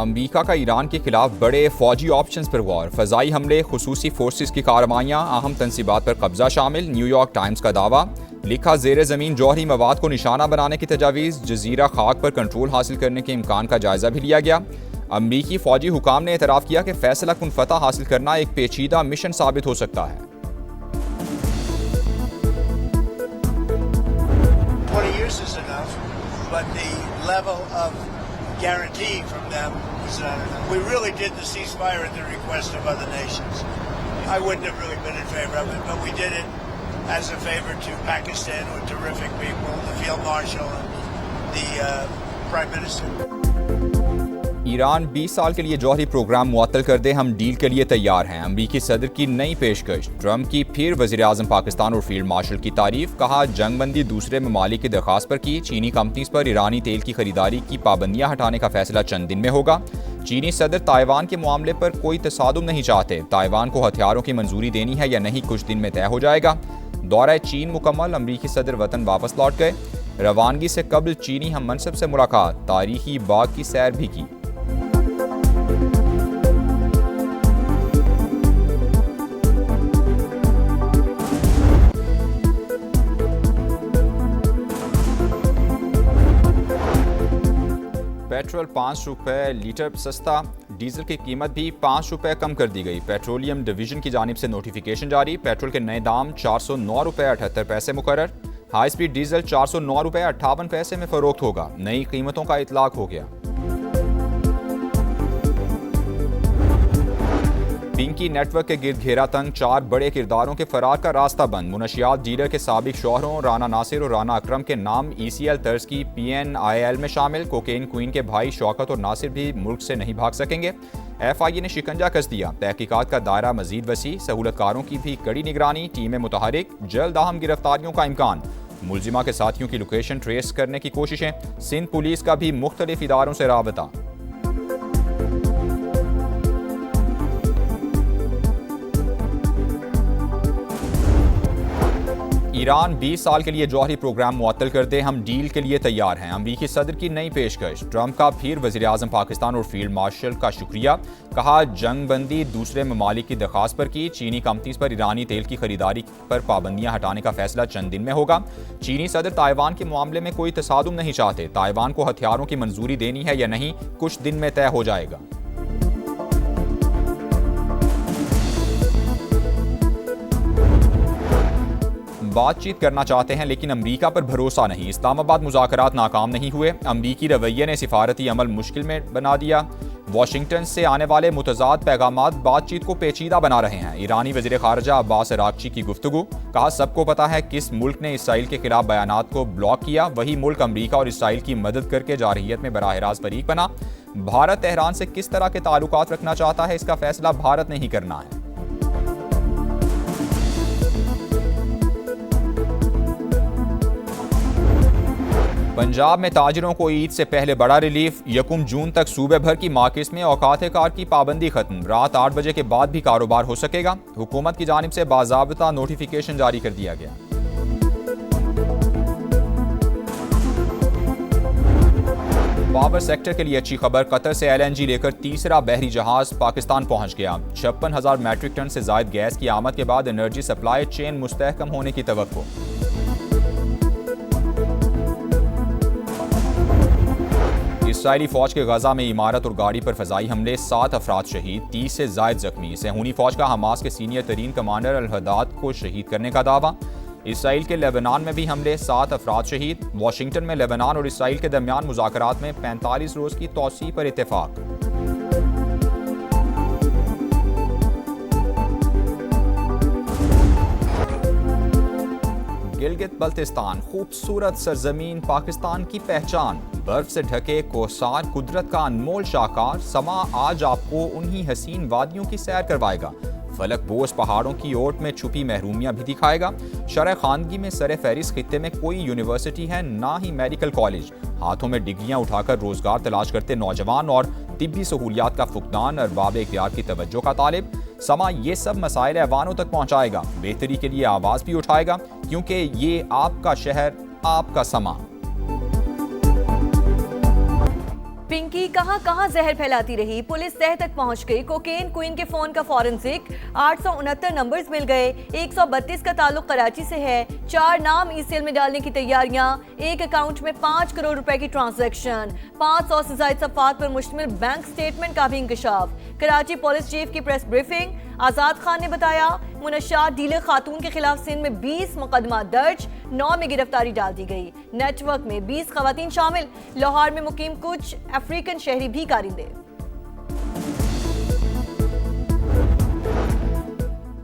अमरीका का ईरान के खिलाफ बड़े फौजी ऑप्शंस पर गौर, फ़ज़ाई हमले, खुसूसी फोर्सेस की कार्रवाइयाँ, अहम तनसीबात पर कब्जा शामिल। न्यूयॉर्क टाइम्स का दावा, लिखा ज़ेर ज़मीन जौहरी मवाद को निशाना बनाने की तजावीज़, जजीरा खाक पर कंट्रोल हासिल करने के इम्कान का जायज़ा भी लिया गया। अमरीकी फौजी हुकाम ने एतराफ़ किया कि फैसला कुन फतह हासिल करना एक पेचीदा मिशन साबित हो सकता है। guarantee from them was we really did the ceasefire at the request of other nations. I wouldn't have really been in favor of it, but we did it as a favor to Pakistan with terrific people, the Field Marshal and the Prime Minister. Iran 20 साल के लिए जौहरी programme मुअत्तल कर दे, हम deal के लिए तैयार हैं। अमरीकी सदर की नई पेशकश, ट्रंप की फिर वज़ीर-ए-आज़म पाकिस्तान और फील्ड मार्शल की तारीफ। कहा जंगबंदी दूसरे ममालिक की दरख्वास्त पर की। चीनी कंपनीज पर ईरानी तेल की खरीदारी की पाबंदियां हटाने का फैसला चंद दिन में होगा। चीनी सदर ताइवान के मामले पर कोई तसादुम नहीं चाहते। ताइवान को हथियारों की मंजूरी देनी है या नहीं, कुछ दिन में तय हो जाएगा। दौरा चीन मुकम्मल, अमरीकी सदर वतन वापस लौट गए। रवानगी से कबल चीनी हम मनसब से मुलाकात, तारीखी बाग की सैर भी की। पेट्रोल 5 रुपये लीटर सस्ता, डीजल की कीमत भी 5 रुपये कम कर दी गई। पेट्रोलियम डिवीजन की जानिब से नोटिफिकेशन जारी। पेट्रोल के नए दाम 409 रुपये 78 पैसे मुकर्रर। हाई स्पीड डीजल 409 रुपये 58 पैसे में फरोख्त होगा। नई कीमतों का इतलाक हो गया। पिंकी नेटवर्क के गिर्द घेरा तंग, 4 बड़े किरदारों के फरार का रास्ता बंद। मुनशियात डीलर के साबिक शौहरों राना नासिर और राना अकरम के नाम ECL तर्ज की PNIL में शामिल। कोकेन क्वीन के भाई शौकत और नासिर भी मुल्क से नहीं भाग सकेंगे। FIA ने शिकंजा कस दिया। तहकीकात का दायरा मजीद वसी, सहूलतकारों की भी कड़ी निगरानी, टीमें मुतहरिक। जल्द अहम गिरफ्तारियों का इम्कान। मुलजिमा के साथियों की लोकेशन ट्रेस करने की कोशिशें। सिंध पुलिस का भी मुख्तलिफ इदारों से राबता। ईरान 20 साल के लिए जौहरी प्रोग्राम मुअत्तल कर दे, हम डील के लिए तैयार हैं। अमरीकी सदर की नई पेशकश, ट्रंप का फिर वज़ीर-ए-आज़म पाकिस्तान और फील्ड मार्शल का शुक्रिया। कहा जंगबंदी दूसरे ममालिक की दरख्वास्त पर की। चीनी कंपनीज पर ईरानी तेल की खरीदारी पर पाबंदियां हटाने का फैसला चंद दिन में होगा। चीनी सदर ताइवान के मामले में कोई तसादुम नहीं चाहते। ताइवान को हथियारों की मंजूरी देनी है या नहीं, कुछ दिन में तय हो जाएगा। बातचीत करना चाहते हैं लेकिन अमरीका पर भरोसा नहीं। इस्लामाबाद मुज़ाकरात नाकाम नहीं हुए। अमरीकी रवैये ने सिफारती अमल मुश्किल में बना दिया। वाशिंगटन से आने वाले मुतज़ाद पैगामात बातचीत को पेचीदा बना रहे हैं। ईरानी वज़ीर ख़ारजा अब्बास अराग़ची की गुफ्तगू। कहा सबको पता है किस मुल्क ने इसराइल के खिलाफ बयानात को ब्लॉक किया। वही मुल्क अमरीका और इसराइल की मदद करके जारहियत में बराह रास्त फरीक बना। भारत तेहरान से किस तरह के ताल्लुकात रखना चाहता है, इसका फैसला भारत ने ही करना है। पंजाब में ताजिरों को ईद से पहले बड़ा रिलीफ। 1 जून तक सूबे भर की मार्केट्स में औकात कार की पाबंदी खत्म। रात 8 बजे के बाद भी कारोबार हो सकेगा। हुकूमत की जानिब से बाज़ाब्ता नोटिफिकेशन जारी कर दिया गया। पावर सेक्टर के लिए अच्छी खबर, कतर से LNG लेकर तीसरा बहरी जहाज पाकिस्तान पहुंच गया। 56,000 मैट्रिक टन से जायद गैस की आमद के बाद एनर्जी सप्लाई चेन मुस्तहकम होने की तवक्को। इसराइली फौज के गजा में इमारत और गाड़ी पर फजाई हमले, 7 अफराद शहीद, 30 से जायद जख्मी। सहूनी फौज का हमास के सीनियर तरीन कमांडर अल-हदाद को शहीद करने का दावा। इसराइल के लेबनान में भी हमले, 7 अफराद शहीद। वाशिंगटन में लेबनान और इसराइल के दरमियान मुज़ाकरात में 45 रोज की तौसी पर इत्तेफाक। गिलगित बल्तिस्तान, खूबसूरत सरजमीन, पाकिस्तान की पहचान। बर्फ से ढके कोसार, कुदरत का अनमोल शाहकार। समा आज आपको उन्हीं हसीन वादियों की सैर करवाएगा। फलक बोस पहाड़ों की ओट में छुपी महरूमियां भी दिखाएगा। शरह खानगी में सरे फहरिस्त खित्ते में कोई यूनिवर्सिटी है, ना ही मेडिकल कॉलेज। हाथों में डिग्रियां उठाकर रोजगार तलाश करते नौजवान और तिब्बी सहूलियात का फुकदान, अरबाब इख्तियार की तवज्जो का तालिब। समा ये सब मसाइल ऐवानों तक पहुंचाएगा। बेहतरी के लिए आवाज़ भी उठाएगा, क्योंकि ये आपका शहर, आपका समा। पिंकी कहां कहां जहर फैलाती रही, पुलिस तह तक पहुंच गई। कोकेन क्वीन के फोन का फॉरेंसिक 869 नंबर्स मिल गए। 132 का ताल्लुक कराची से है। 4 नाम ईसीएल में डालने की तैयारियां। एक अकाउंट में 5 करोड़ रुपए की ट्रांजैक्शन। 500 से ज्यादा सफ़ात पर मुश्तमिल बैंक स्टेटमेंट का भी इंकशाफ। कराची पुलिस चीफ की प्रेस ब्रीफिंग। आजाद खान ने बताया मुनश्शात डीलर खातून के खिलाफ सिंध में 20 मुकदमा दर्ज, 9 में गिरफ्तारी डाल दी गई। नेटवर्क में 20 खवातीन शामिल। लाहौर में मुकीम कुछ अफ्रीकन शहरी भी कारिंदे।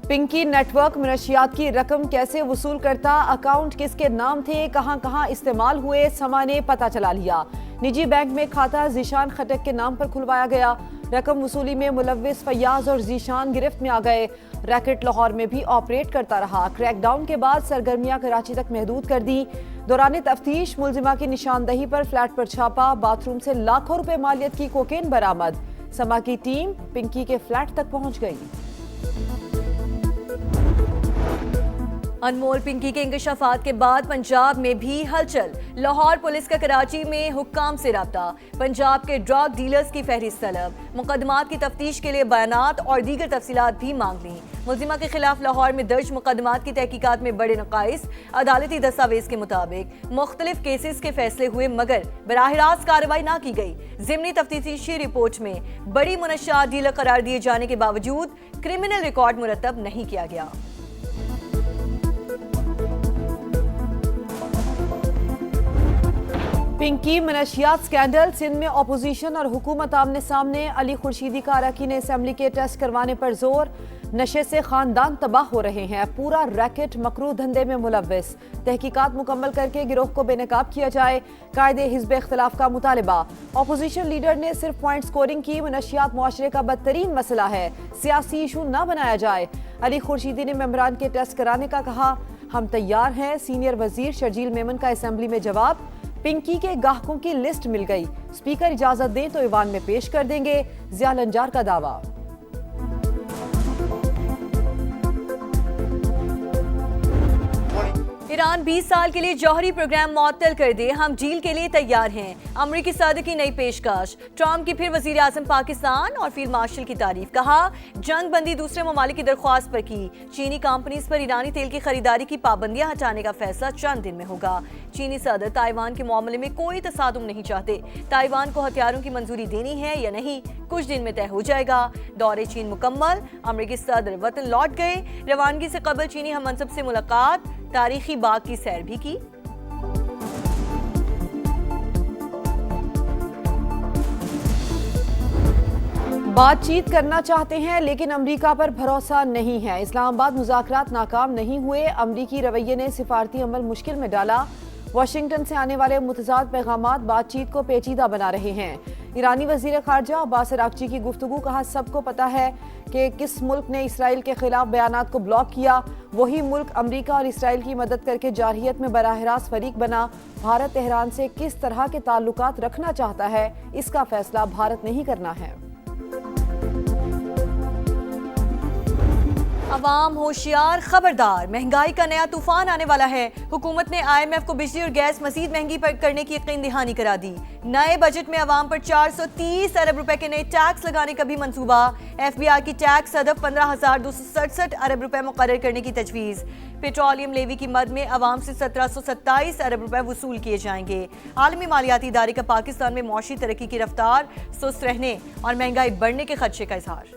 पिंकी नेटवर्क मनशियात की रकम कैसे वसूल करता, अकाउंट किसके नाम थे, कहां कहां इस्तेमाल हुए, समा ने पता चला लिया। निजी बैंक में खाता जीशान खटक के नाम पर खुलवाया गया। रकम वसूली में मुलव्विस फैयाज और जीशान गिरफ्त में आ गए। रैकेट लाहौर में भी ऑपरेट करता रहा। क्रैकडाउन के बाद सरगर्मियां कराची तक महदूद कर दी। दौरान तफ्तीश मुलजिमा की निशानदही पर फ्लैट पर छापा। बाथरूम से लाखों रुपए मालियत की कोकेन बरामद। समा की टीम पिंकी के फ्लैट तक पहुंच गई। अनमोल पिंकी के इंकशाफात के बाद पंजाब में भी हलचल। लाहौर पुलिस का कराची में हुक्काम से राब्ता। पंजाब के ड्रग डीलर्स की फहरिस्त तलब। मुकदमात की तफ्तीश के लिए बयानात और दीगर तफसीलात भी मांग ली। मुल्जिमा के खिलाफ लाहौर में दर्ज मुकदमात की तहकीकात में बड़े नकाइस। अदालती दस्तावेज के मुताबिक मुख्तलिफ केसेस के फैसले हुए मगर बराह रास्त कार्रवाई ना की गई। ज़िमनी तफ्तीशी रिपोर्ट में बड़ी मुनश्शात डीलर करार दिए जाने के बावजूद क्रिमिनल रिकॉर्ड मुरतब नहीं किया गया। पिंकी मनशियात स्कैंडल। सिंध में अपोजिशन और हुकूमत आमने सामने। अली खुर्शीदी का अरकान असेंबली के टेस्ट करवाने पर जोर। नशे से खानदान तबाह हो रहे हैं। पूरा रैकेट मकरू धंधे में मुलव्विस। तहकीकात मुकम्मल करके गिरोह को बेनकाब किया जाए। कायदे हिज़्ब इख्तिलाफ का मुतालबा। अपोजिशन लीडर ने सिर्फ पॉइंट स्कोरिंग की। मनशियात मुआशरे का बदतरीन मसला है, सियासी इशू न बनाया जाए। अली खुर्शीदी ने मेंबरान के टेस्ट कराने का कहा। हम तैयार हैं। सीनियर वजीर शर्जील मेमन का असेंबली में जवाब। पिंकी के गाहकों की लिस्ट मिल गई। स्पीकर इजाजत दें तो ईवान में पेश कर देंगे, जिया लंजार का दावा। ईरान 20 साल के लिए जौहरी प्रोग्राम मुअत्तल कर दे, हम डील के लिए तैयार हैं। अमरीकी सदर की नई पेशकश। ट्रंप की फिर वजीर आजम पाकिस्तान और फील्ड मार्शल की तारीफ। कहा जंग बंदी दूसरे ममालिक की दरख्वास्त पर की। चीनी कंपनीज पर ईरानी तेल की खरीदारी की पाबंदियां हटाने का फैसला चंद दिन में होगा। चीनी सदर ताइवान के मामले में कोई तसादुम नहीं चाहते। ताइवान को हथियारों की मंजूरी देनी है या नहीं कुछ दिन में तय हो जाएगा। दौरे चीन मुकम्मल। अमरीकी सदर वतन लौट गए। रवानगी से कबल चीनी हम मनसब से मुलाकात। तारीखी बाग की सैर भी की। बातचीत करना चाहते हैं लेकिन अमेरिका पर भरोसा नहीं है। इस्लामाबाद मुज़ाकरात नाकाम नहीं हुए। अमेरिकी रवैये ने सिफारती अमल मुश्किल में डाला। वाशिंगटन से आने वाले मुतज़ाद पैगामात बातचीत को पेचीदा बना रहे हैं। ईरानी वज़ीर ख़ारजा अब्बास अराग़ची की गुफ्तगू। कहा सबको पता है कि किस मुल्क ने इसराइल के खिलाफ बयानात को ब्लॉक किया। वही मुल्क अमेरिका और इसराइल की मदद करके जारहियत में बराह रास्त फरीक बना। भारत तेहरान से किस तरह के ताल्लुकात रखना चाहता है इसका फैसला भारत ने ही करना है। अवाम होशियार, खबरदार, महंगाई का नया तूफान आने वाला है। हुकूमत ने IMF को बिजली और गैस मजीद महंगी करने की यकीन दहानी करा दी। नए बजट में अवाम पर 430 अरब रुपए के नए टैक्स लगाने का भी मंसूबा। FBI की टैक्स हदफ 15,267 अरब रुपए मुकर्रर करने की तजवीज़। पेट्रोलियम लेवी की मद में अवाम से 1727 अरब रुपए वसूल किए जाएंगे। आलमी मालियाती इदारे का पाकिस्तान में मौशी तरक्की की रफ्तार सुस्त रहने और महंगाई बढ़ने के खदशे का इजहार।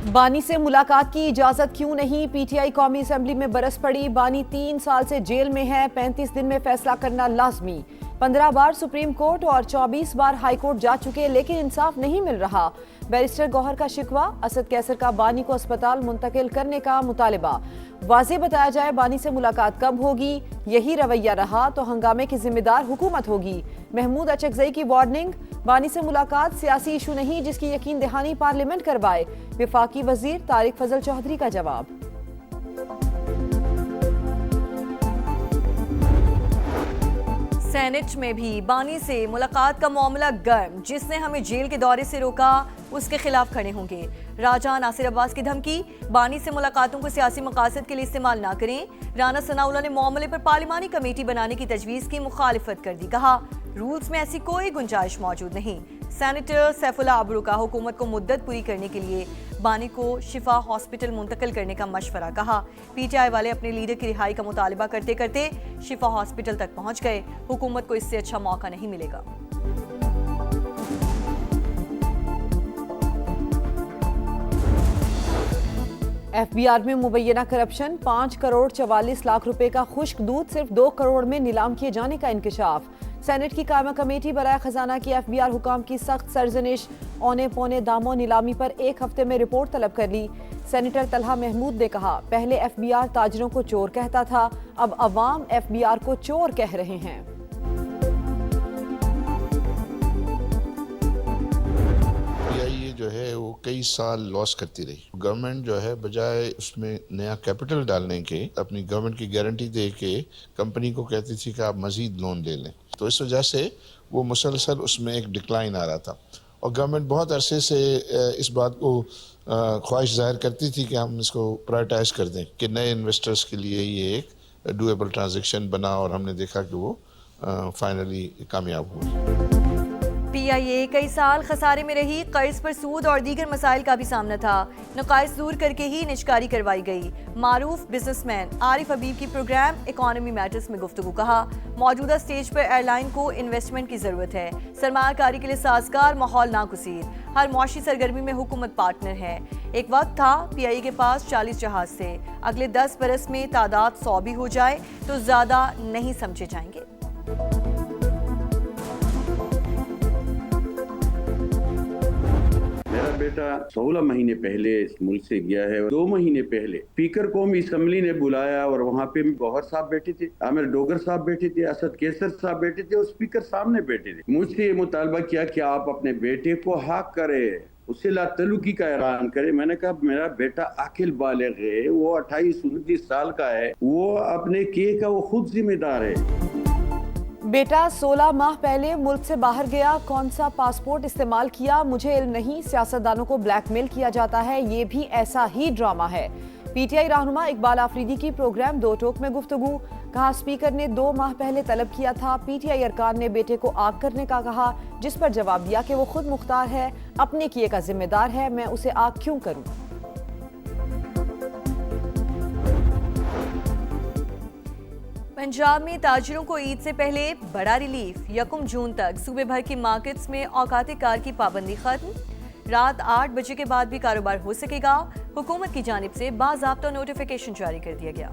बानी से मुलाकात की इजाजत क्यों नहीं? PTI कौमी असेंबली में बरस पड़ी। बानी 3 साल से जेल में है। 35 दिन में फैसला करना लाजमी। 15 बार सुप्रीम कोर्ट और 24 बार हाई कोर्ट जा चुके लेकिन इंसाफ नहीं मिल रहा। बैरिस्टर गौहर का शिकवा। असद कैसर का बानी को अस्पताल मुंतकिल करने का मुतालिबा। वाज़ेह बताया जाए बानी से मुलाकात कब होगी। यही रवैया रहा तो हंगामे की जिम्मेदार हुकूमत होगी। महमूद अचकजई की वार्निंग। बानी से मुलाकात सियासी इशू नहीं जिसकी यकीन दहानी पार्लियामेंट करवाए। विफाकी वजीर तारिक फजल चौधरी का जवाब। सेनेट में भी बानी से मुलाकात का मामला गर्म। जिसने हमें जेल के दौरे से रोका उसके खिलाफ खड़े होंगे। राजा नासिर अब्बास की धमकी, बानी से मुलाकातों को सियासी मकासद के लिए इस्तेमाल ना करें। राना सनाउल्लाह ने मामले पर पार्लिमानी कमेटी बनाने की तजवीज़ की मुखालिफत कर दी, कहा रूल्स में ऐसी कोई गुंजाइश मौजूद नहीं। सेनेटर सैफुल्लाह अब्रू का हुकूमत को मुद्दत पूरी करने के लिए बानी को शिफा हॉस्पिटल मुंतकिल करने का मशवरा, कहा पीटीआई वाले अपने लीडर की रिहाई का मुतालबा करते करते शिफा हॉस्पिटल तक पहुंच गए। हुकूमत को इससे अच्छा मौका नहीं मिलेगा। एफबीआर में मुबैना करप्शन, 5 करोड़ 44 लाख रुपए का खुश्क दूध सिर्फ 2 करोड़ में नीलाम किए जाने का इंकशाफ। सेनेट की कायमा कमेटी बराए खजाना की एफबीआर हुकाम की सख्त सरजनिश, औने पौने दामों नीलामी पर 1 हफ्ते में रिपोर्ट तलब कर ली। सेनेटर तलहा महमूद ने कहा पहले एफबीआर ताजरों को चोर कहता था, अब अवाम एफबीआर को चोर कह रहे हैं। जो है वो कई साल लॉस करती रही। गवर्नमेंट जो है बजाय उसमें नया कैपिटल डालने के अपनी गवर्नमेंट की गारंटी दे के कंपनी को कहती थी कि आप मजीद लोन ले लें, तो इस वजह से वो मुसलसल उसमें एक डिक्लाइन आ रहा था। और गवर्नमेंट बहुत अरसे से इस बात को ख्वाहिश जाहिर करती थी कि हम इसको प्रायोरिटाइज कर दें कि नए इन्वेस्टर्स के लिए ये एक डूएबल ट्रांजेक्शन बना, और हमने देखा कि वो फाइनली कामयाब हुआ। पीआईए कई साल खसारे में रही, कर्ज पर सूद और दीगर मसाइल का भी सामना था। नकाइस दूर करके ही निजकारी करवाई गई। मारूफ बिजनेसमैन आरिफ हबीब की प्रोग्राम इकोनॉमी मैटर्स में गुफ्तगू, कहा मौजूदा स्टेज पर एयरलाइन को इन्वेस्टमेंट की जरूरत है। सरमायाकारी के लिए साजगार माहौल नागुज़ीर। हर मौशी सरगर्मी में हुकूमत पार्टनर है। एक वक्त था पीआईए के पास 40 जहाज थे, अगले 10 बरस में तादाद 100 भी हो जाए तो ज्यादा नहीं समझे जाएंगे। बेटा 16 महीने पहले इस मुल्क से गया है। 2 महीने पहले स्पीकर कौमी असम्बली ने बुलाया और वहाँ पे गौहर साहब बैठे थे, आमिर डोगर साहब बैठे थे, असद केसर साहब बैठे थे और स्पीकर सामने बैठे थे। मुझसे ये मुतालबा किया कि आप अपने बेटे को हक करें, उससे लातलुकी का ऐलान करे। मैंने कहा मेरा बेटा अकिल बालिग है, वो 28-29 साल का है, वो अपने के का वो खुद जिम्मेदार है। बेटा 16 माह पहले मुल्क से बाहर गया, कौन सा पासपोर्ट इस्तेमाल किया मुझे इल्म नहीं। सियासतदानों को ब्लैकमेल किया जाता है, ये भी ऐसा ही ड्रामा है। पीटीआई रहनुमा इकबाल आफरीदी की प्रोग्राम दो टोक में गुफ्तगू, कहा स्पीकर ने 2 माह पहले तलब किया था। पीटीआई अरकान ने बेटे को आग करने का कहा, जिस पर जवाब दिया कि वो खुद मुख्तार है, अपने किए का जिम्मेदार है, मैं उसे आग क्यों करूं। पंजाब में ताजिरों को ईद से पहले बड़ा रिलीफ। 1 जून तक सूबे भर की मार्केट्स में औकात कार की पाबंदी खत्म। रात 8 बजे के बाद भी कारोबार हो सकेगा। हुकूमत की जानिब से बाज़ाब्ता नोटिफिकेशन जारी कर दिया गया।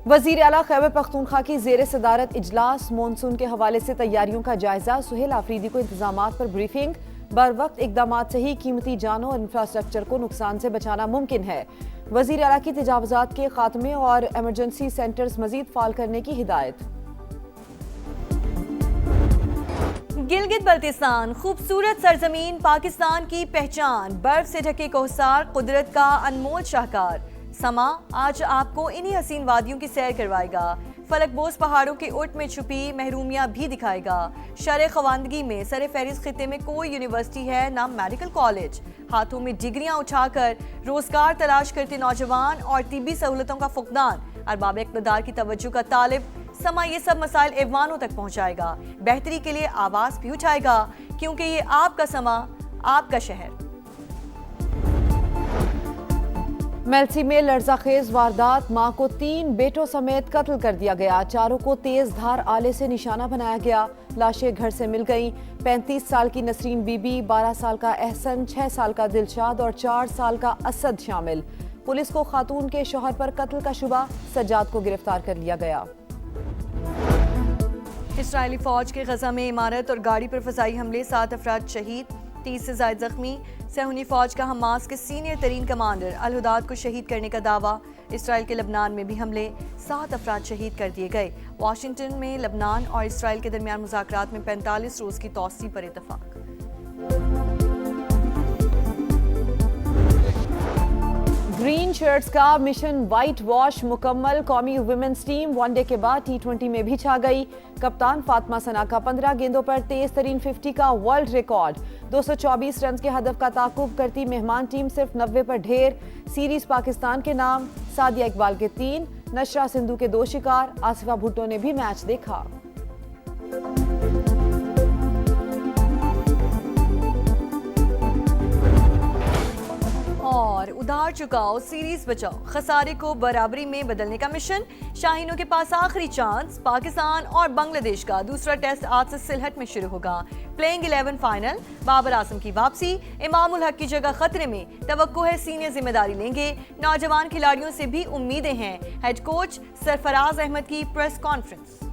वज़ीर आला खैबर पख्तूनख्वा की ज़ेर सदारत इजलास, मॉनसून के हवाले से तैयारियों का जायजा। सुहेल आफरीदी को इंतजामात पर ब्रीफिंग। बर वक्त इकदामात से ही कीमती जानों और इंफ्रास्ट्रक्चर को नुकसान से बचाना मुमकिन है। वज़ीर आला की तजावुज़ात के खात्मे और एमरजेंसी सेंटर्स मजीद फाल करने की हिदायत। गिलगित बल्तिस्तान खूबसूरत सरजमीन, पाकिस्तान की पहचान, बर्फ से ढके कोहसार, कुदरत का अनमोल शाहकार। समा आज आपको इन्हीं हसीन वादियों की सैर करवाएगा। फलकबोस पहाड़ों की उठ में छुपी महरूमियां भी दिखाएगा। शर खवानदगी में सर फहरिस्त खिते में कोई यूनिवर्सिटी है ना मेडिकल कॉलेज। हाथों में डिग्रियां उठाकर रोजगार तलाश करते नौजवान और तिब्बी सहूलतों का फुकदान। अरबाब इक़्तिदार की तवज्जो का तालिब। समा ये सब मसाइल ऐवानों तक पहुंचाएगा, बेहतरी के लिए आवाज भी उठाएगा, क्योंकि ये आपका समा, आपका शहर। मेल्सी में लर्जाखेज वारदात, मां को 3 बेटों समेत कत्ल कर दिया गया। चारों को तेज धार आले से निशाना बनाया गया। लाशें घर से मिल गईं। 35 साल की नसरीन बीबी, 12 साल का एहसन, 6 साल का दिलशाद और 4 साल का असद शामिल। पुलिस को खातून के शौहर पर कत्ल का शुबा, सज्जाद को गिरफ्तार कर लिया गया। इस्राएली फौज के गजा में इमारत और गाड़ी पर फजाई हमले, 7 अफराद शहीद, 30 से ज्यादा जख्मी। सहूनी फौज का हमास के सीनियर तरीन कमांडर अल-हुदाद को शहीद करने का दावा। इसराइल के लबनान में भी हमले, 7 अफराद शहीद कर दिए गए। वाशिंगटन में लबनान और इसराइल के दरमियान मुज़ाकरात में 45 रोज की तौसी पर इत्तफाक। ग्रीन शर्ट्स का मिशन वाइट वॉश मुकम्मल। कौमी वुमेन्स टीम वनडे के बाद T20 में भी छा गई। कप्तान फातिमा सना का 15 गेंदों पर तेज तरीन 50 का वर्ल्ड रिकॉर्ड। 224 रन के हदफ का ताकुब करती मेहमान टीम सिर्फ 90 पर ढेर। सीरीज पाकिस्तान के नाम। सादिया इकबाल के 3, नशरा सिंधु के 2 शिकार। आसिफा भुट्टो ने भी मैच देखा। और उधार चुकाओ सीरीज बचाओ, खसारे को बराबरी में बदलने का मिशन। शाहीनों के पास आखिरी चांस। पाकिस्तान और बांग्लादेश का दूसरा टेस्ट आज से सिलहट में शुरू होगा। Playing 11 final. बाबर आजम की वापसी। इमामुल हक की जगह खतरे में। तवक्को है सीनियर जिम्मेदारी लेंगे। नौजवान खिलाड़ियों से भी उम्मीदें हैं। हेड कोच सरफराज अहमद की प्रेस कॉन्फ्रेंस।